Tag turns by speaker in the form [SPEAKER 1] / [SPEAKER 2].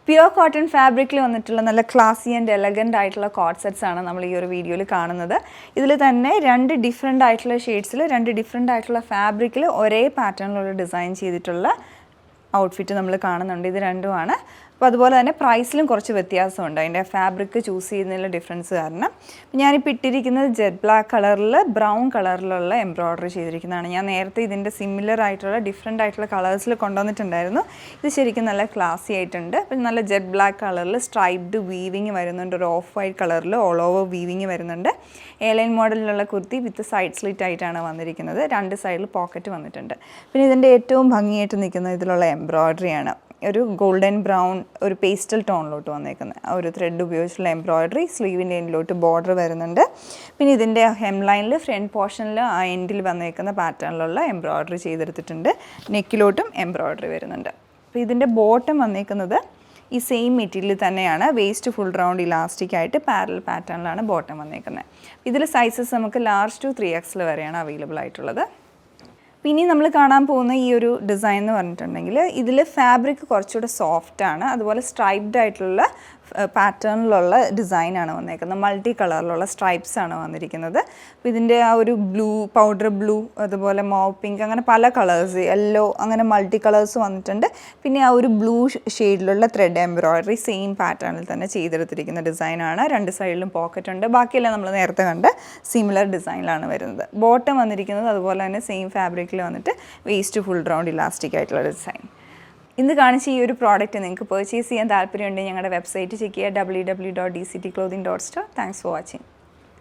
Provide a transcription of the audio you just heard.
[SPEAKER 1] Pure cotton ഫാബ്രിക്കിൽ വന്നിട്ടുള്ള നല്ല ക്ലാസി ആൻഡ് എലഗൻ്റ് ആയിട്ടുള്ള കോട്ട് സെറ്റ്സ് ആണ് നമ്മൾ ഈ ഒരു വീഡിയോയിൽ കാണുന്നത്. ഇതിൽ തന്നെ രണ്ട് ഡിഫറെൻ്റ് ആയിട്ടുള്ള ഷെയ്ഡ്സിൽ രണ്ട് ഡിഫറെൻ്റ് ആയിട്ടുള്ള ഫാബ്രിക്കിൽ ഒരേ പാറ്റേണിലുള്ള ഡിസൈൻ ചെയ്തിട്ടുള്ള ഔട്ട്ഫിറ്റ് നമ്മൾ കാണുന്നുണ്ട്. ഇത് രണ്ടുമാണ്. അപ്പോൾ അതുപോലെ തന്നെ പ്രൈസിലും കുറച്ച് വ്യത്യാസമുണ്ട് അതിൻ്റെ ഫാബ്രിക് ചൂസ് ചെയ്യുന്നതിൽ ഡിഫറൻസ് കാരണം. ഞാനിപ്പോൾ ഇട്ടിരിക്കുന്നത് ജെറ്റ് ബ്ലാക്ക് കളറിൽ ബ്രൗൺ കളറിലുള്ള എംബ്രോയ്ഡറി ചെയ്തിരിക്കുന്നതാണ്. ഞാൻ നേരത്തെ ഇതിൻ്റെ സിമിലർ ആയിട്ടുള്ള ഡിഫറെൻ്റ് ആയിട്ടുള്ള കളേഴ്സിൽ കൊണ്ടുവന്നിട്ടുണ്ടായിരുന്നു. ഇത് ശരിക്കും നല്ല ക്ലാസി ആയിട്ടുണ്ട്. അപ്പം നല്ല ജെറ്റ് ബ്ലാക്ക് കളറിൽ സ്ട്രൈപ്ഡ് വീവിങ് വരുന്നുണ്ട്. ഒരു ഓഫ് വൈറ്റ് കളറിൽ ഓൾ ഓവർ വീവിങ് വരുന്നുണ്ട്. എയർലൈൻ മോഡലിലുള്ള കുർത്തി വിത്ത് സൈഡ് സ്ലിറ്റ് ആയിട്ടാണ് വന്നിരിക്കുന്നത്. രണ്ട് സൈഡിൽ പോക്കറ്റ് വന്നിട്ടുണ്ട്. പിന്നെ ഇതിൻ്റെ ഏറ്റവും ഭംഗിയായിട്ട് നിൽക്കുന്ന ഇതിലുള്ള എംബ്രോയ്ഡറിയാണ്. ഒരു ഗോൾഡൻ ബ്രൗൺ ഒരു പേസ്റ്റൽ ടോണിലോട്ട് വന്നേക്കുന്നത് ആ ഒരു ത്രെഡ് ഉപയോഗിച്ചുള്ള എംബ്രോയ്ഡറി. സ്ലീവിൻ്റെ എൻഡിലോട്ട് ബോർഡർ വരുന്നുണ്ട്. പിന്നെ ഇതിൻ്റെ ഹെം ലൈനിൽ ഫ്രണ്ട് പോർഷനിൽ ആ എൻഡിൽ വന്നേക്കുന്ന പാറ്റേണിലുള്ള എംബ്രോയ്ഡറി ചെയ്തെടുത്തിട്ടുണ്ട്. നെക്കിലോട്ടും എംബ്രോയ്ഡറി വരുന്നുണ്ട്. അപ്പോൾ ഇതിൻ്റെ ബോട്ടം വന്നേക്കുന്നത് ഈ സെയിം മെറ്റീരിയൽ തന്നെയാണ്. വേസ്റ്റ് ഫുൾ റൗണ്ട് ഇലാസ്റ്റിക് ആയിട്ട് പാരലൽ പാറ്റേണിലാണ് ബോട്ടം വന്നേക്കുന്നത്. ഇതിൽ സൈസസ് നമുക്ക് ലാർജ് ടു 3XL വരെയാണ് അവൈലബിൾ ആയിട്ടുള്ളത്. പിന്നെ നമ്മൾ കാണാൻ പോകുന്ന ഈ ഒരു ഡിസൈൻ എന്ന് പറഞ്ഞിട്ടുണ്ടെങ്കിൽ ഇതിൽ ഫാബ്രിക് കുറച്ചുകൂടെ സോഫ്റ്റാണ്. അതുപോലെ സ്ട്രൈപ്ഡ് ആയിട്ടുള്ള പാറ്റേണിലുള്ള ഡിസൈനാണ് വന്നേക്കുന്നത്. മൾട്ടി കളറിലുള്ള സ്ട്രൈപ്സ് ആണ് വന്നിരിക്കുന്നത്. അപ്പോൾ ഇതിൻ്റെ ആ ഒരു ബ്ലൂ, പൗഡർ ബ്ലൂ, അതുപോലെ മോവ് പിങ്ക്, അങ്ങനെ പല കളേഴ്സ്, യെല്ലോ, അങ്ങനെ മൾട്ടി കളേഴ്സ് വന്നിട്ടുണ്ട്. പിന്നെ ആ ഒരു ബ്ലൂ ഷെയ്ഡിലുള്ള ത്രെഡ് എംബ്രോയ്ഡറി സെയിം പാറ്റേണിൽ തന്നെ ചെയ്തെടുത്തിരിക്കുന്ന ഡിസൈനാണ്. രണ്ട് സൈഡിലും പോക്കറ്റ് ഉണ്ട്. ബാക്കിയെല്ലാം നമ്മൾ നേരത്തെ കണ്ട സിമിലർ ഡിസൈനിലാണ് വരുന്നത്. ബോട്ടം വന്നിരിക്കുന്നത് അതുപോലെ തന്നെ സെയിം ഫാബ്രിക്കിൽ വന്നിട്ട് വേസ്റ്റ് ഫുൾ റൗണ്ട് ഇലാസ്റ്റിക് ആയിട്ടുള്ള ഡിസൈൻ. ഇന്ന് കാണിച്ച ഈ ഒരു പ്രോഡക്റ്റ് നിങ്ങൾക്ക് പർച്ചേസ് ചെയ്യാൻ താല്പര്യമുണ്ടെങ്കിൽ ഞങ്ങളുടെ വെബ്സൈറ്റ് ചെക്ക് ചെയ്യുക, www.dctclothing.store. Thanks for watching.